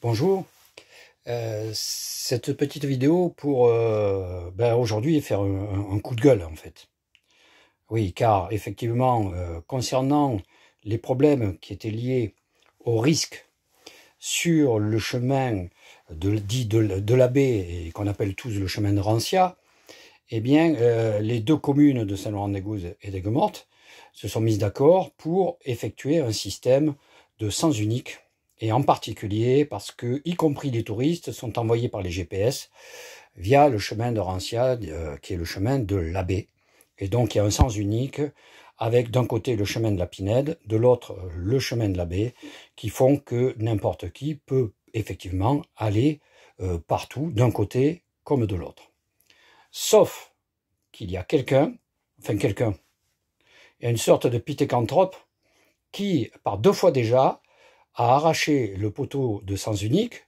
Bonjour, cette petite vidéo pour aujourd'hui faire un coup de gueule en fait. Oui, car effectivement, concernant les problèmes qui étaient liés au risque sur le chemin de la baie et qu'on appelle tous le chemin de Rancia, eh bien, les deux communes de Saint-Laurent-des-Gouzes et d'Aigues-Mortes se sont mises d'accord pour effectuer un système de sens unique, et en particulier parce que, y compris les touristes, sont envoyés par les GPS via le chemin de Rancia, qui est le chemin de la baie. Et donc, il y a un sens unique avec d'un côté le chemin de la Pinède, de l'autre le chemin de la baie, qui font que n'importe qui peut effectivement aller partout, d'un côté comme de l'autre. Sauf qu'il y a quelqu'un, il y a une sorte de pithécanthrope qui, par 2 fois déjà, a arraché le poteau de sens unique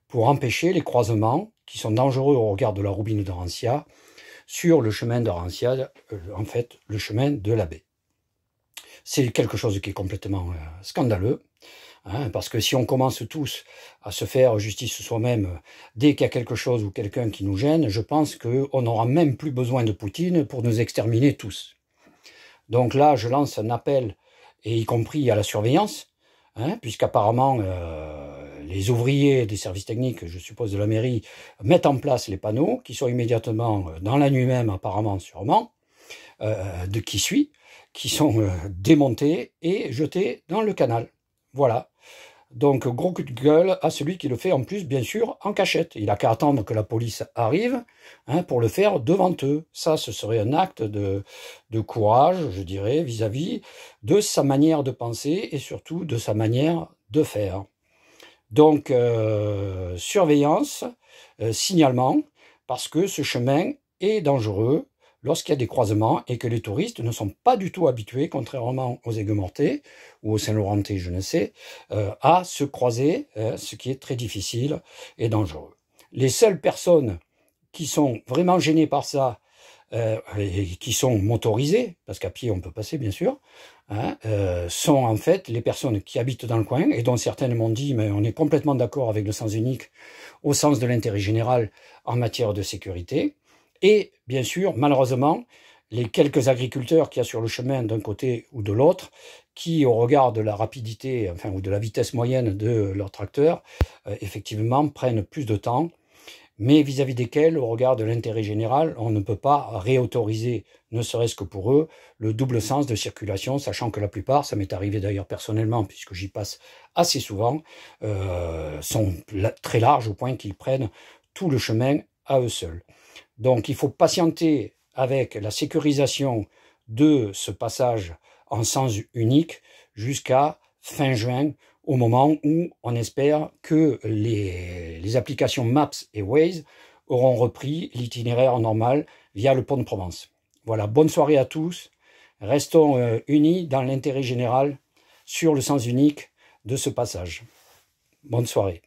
pour empêcher les croisements qui sont dangereux au regard de la roubine de Rancia sur le chemin de Rancia, en fait, le chemin de la baie. C'est quelque chose qui est complètement scandaleux. Parce que si on commence tous à se faire justice soi-même dès qu'il y a quelque chose ou quelqu'un qui nous gêne, je pense qu'on n'aura même plus besoin de Poutine pour nous exterminer tous. Donc là, je lance un appel, et y compris à la surveillance, puisqu'apparemment les ouvriers des services techniques, je suppose de la mairie, mettent en place les panneaux, qui sont immédiatement, dans la nuit même apparemment, sûrement, qui sont démontés et jetés dans le canal. Voilà. Donc, gros coup de gueule à celui qui le fait en plus, bien sûr, en cachette. Il n'a qu'à attendre que la police arrive pour le faire devant eux. Ça, ce serait un acte de courage, je dirais, vis-à-vis de sa manière de penser et surtout de sa manière de faire. Donc, surveillance, signalement, parce que ce chemin est dangereux lorsqu'il y a des croisements et que les touristes ne sont pas du tout habitués, contrairement aux Aigues-Mortais ou aux Saint-Laurentais, je ne sais, à se croiser, ce qui est très difficile et dangereux. Les seules personnes qui sont vraiment gênées par ça, et qui sont motorisées, parce qu'à pied on peut passer bien sûr, sont en fait les personnes qui habitent dans le coin, et dont certaines m'ont dit, mais on est complètement d'accord avec le sens unique, au sens de l'intérêt général en matière de sécurité. Et bien sûr, malheureusement, les quelques agriculteurs qu'il y a sur le chemin d'un côté ou de l'autre, qui au regard de la rapidité, ou de la vitesse moyenne de leur tracteur, effectivement prennent plus de temps, mais vis-à-vis desquels, au regard de l'intérêt général, on ne peut pas réautoriser, ne serait-ce que pour eux, le double sens de circulation, sachant que la plupart, ça m'est arrivé d'ailleurs personnellement, puisque j'y passe assez souvent, sont très larges au point qu'ils prennent tout le chemin à eux seuls. Donc il faut patienter avec la sécurisation de ce passage en sens unique jusqu'à fin juin, au moment où on espère que les applications Maps et Waze auront repris l'itinéraire normal via le pont de Provence. Voilà, bonne soirée à tous. Restons unis dans l'intérêt général sur le sens unique de ce passage. Bonne soirée.